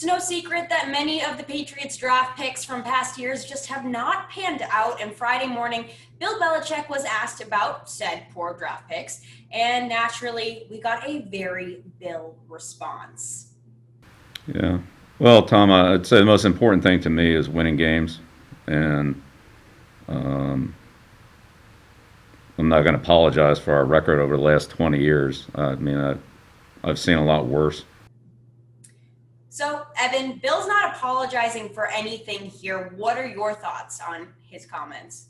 It's no secret that many of the Patriots draft picks from past years just have not panned out, and Friday morning, Bill Belichick was asked about said poor draft picks, and naturally, we got a very Bill response. Yeah. Well, Tom, I'd say the most important thing to me is winning games, and um, I'm not going to apologize for our record over the last 20 years. I've seen a lot worse. So, Evan, Bill's not apologizing for anything here. What are your thoughts on his comments?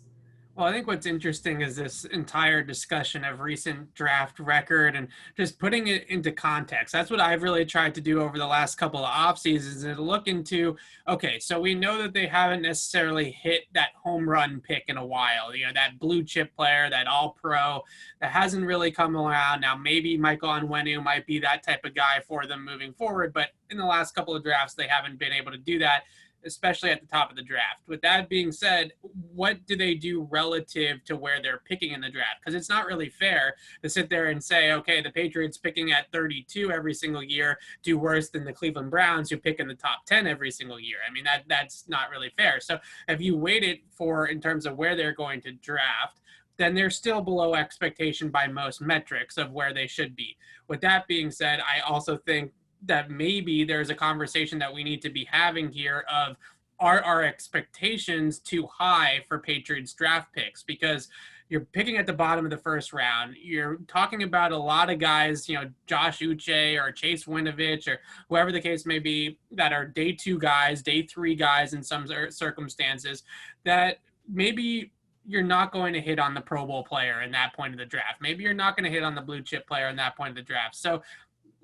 Well, I think what's interesting is this entire discussion of recent draft record and just putting it into context. That's what I've really tried to do over the last couple of off seasons, and look into, okay, so we know that they haven't necessarily hit that home run pick in a while, that blue chip player, that all pro that hasn't really come around. Now, maybe Michael Onwenu might be that type of guy for them moving forward, but in the last couple of drafts, they haven't been able to do that, especially at the top of the draft. With that being said, what do they do relative to where they're picking in the draft? Because it's not really fair to sit there and say, okay, the Patriots picking at 32 every single year do worse than the Cleveland Browns who pick in the top 10 every single year. I mean, that's not really fair. So if you weight it for in terms of where they're going to draft, then they're still below expectation by most metrics of where they should be. With that being said, I also think that maybe there's a conversation that we need to be having here of, are our expectations too high for Patriots draft picks? Because you're picking at the bottom of the first round. You're talking about a lot of guys, Josh Uche or Chase Winovich or whoever the case may be, that are day 2 guys, day 3 guys in some circumstances, that maybe you're not going to hit on the Pro Bowl player in that point of the draft. Maybe you're not going to hit on the blue chip player in that point of the draft. So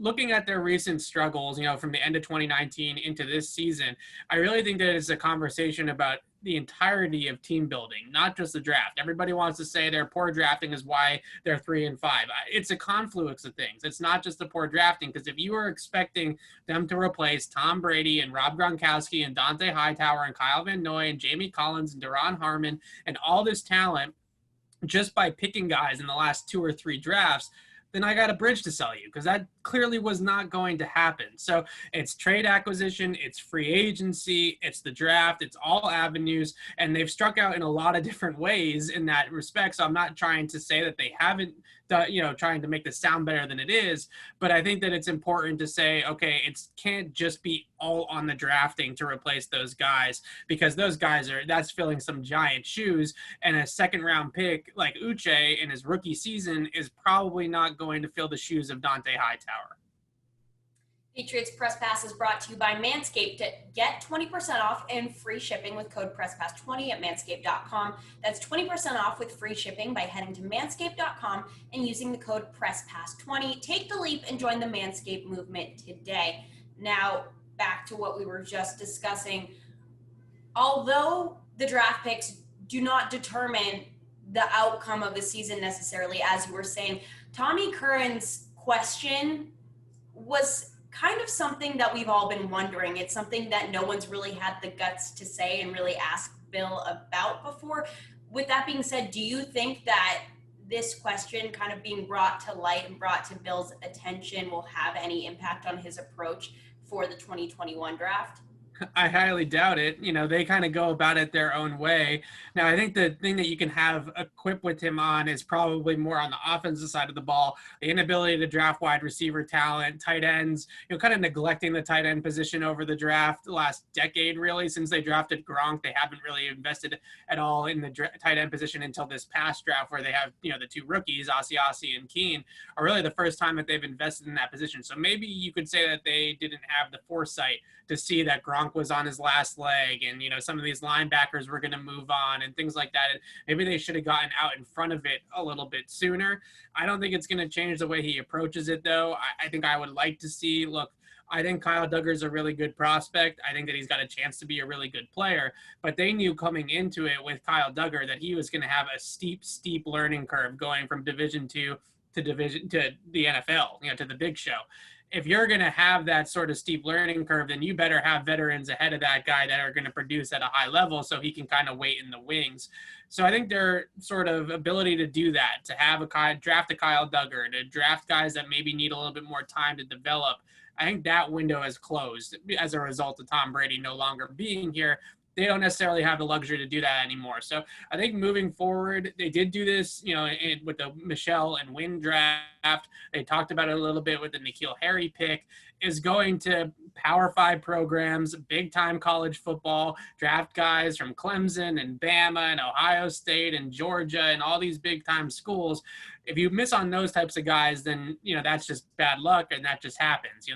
looking at their recent struggles, from the end of 2019 into this season, I really think that it's a conversation about the entirety of team building, not just the draft. Everybody wants to say their poor drafting is why they're 3-5. It's a confluence of things. It's not just the poor drafting, because if you were expecting them to replace Tom Brady and Rob Gronkowski and Dante Hightower and Kyle Van Noy and Jamie Collins and Daron Harmon and all this talent just by picking guys in the last 2 or 3 drafts, then I got a bridge to sell you, because that clearly was not going to happen. So it's trade acquisition, it's free agency, it's the draft, it's all avenues, and they've struck out in a lot of different ways in that respect. So I'm not trying to say that they haven't trying to make this sound better than it is, but I think that it's important to say, okay, it can't just be all on the drafting to replace those guys, because those guys that's filling some giant shoes, and a second round pick like Uche in his rookie season is probably not going to fill the shoes of Dante Hightower. Patriots Press Pass is brought to you by Manscaped. Get 20% off and free shipping with code PressPass20 at manscaped.com. That's 20% off with free shipping by heading to manscaped.com and using the code PressPass20. Take the leap and join the Manscaped movement today. Now, back to what we were just discussing. Although the draft picks do not determine the outcome of the season necessarily, as you were saying, Tommy Curran's question was kind of something that we've all been wondering. It's something that no one's really had the guts to say and really ask Bill about before. With that being said, do you think that this question kind of being brought to light and brought to Bill's attention will have any impact on his approach for the 2021 draft? I highly doubt it. They kind of go about it their own way. Now, I think the thing that you can have a quip with him on is probably more on the offensive side of the ball, the inability to draft wide receiver talent, tight ends, kind of neglecting the tight end position over the draft the last decade, really. Since they drafted Gronk, they haven't really invested at all in the tight end position until this past draft, where they have, the 2 rookies, Asiasi and Keene, are really the first time that they've invested in that position. So maybe you could say that they didn't have the foresight to see that Gronk was on his last leg, and some of these linebackers were going to move on and things like that. And maybe they should have gotten out in front of it a little bit sooner. I don't think it's going to change the way he approaches it, though. I think I would like to see, look, I think Kyle Duggar's a really good prospect. I think that he's got a chance to be a really good player, but they knew coming into it with Kyle Duggar that he was going to have a steep learning curve going from Division II to the NFL, to the big show. If you're going to have that sort of steep learning curve, then you better have veterans ahead of that guy that are going to produce at a high level so he can kind of wait in the wings. So I think their sort of ability to do that, to have draft a Kyle Duggar, to draft guys that maybe need a little bit more time to develop, I think that window is closed as a result of Tom Brady no longer being here. They don't necessarily have the luxury to do that anymore. So I think moving forward, they did do this, with the Michelle and Wynn draft. They talked about it a little bit with the N'Keal Harry pick, is going to Power 5 programs, big time college football, draft guys from Clemson and Bama and Ohio State and Georgia and all these big time schools. If you miss on those types of guys, then, that's just bad luck and that just happens.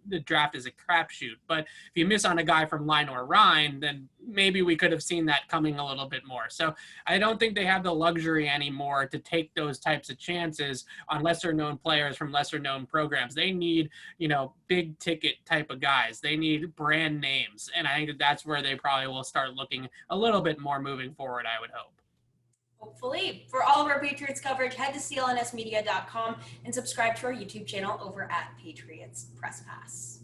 The draft is a crapshoot. But if you miss on a guy from Line or Rhine, then maybe we could have seen that coming a little bit more. So I don't think they have the luxury anymore to take those types of chances on lesser known players from lesser known programs. They need, big ticket type of guys. They need brand names. And I think that's where they probably will start looking a little bit more moving forward, I would hope. Hopefully. For all of our Patriots coverage, head to clnsmedia.com and subscribe to our YouTube channel over at Patriots Press Pass.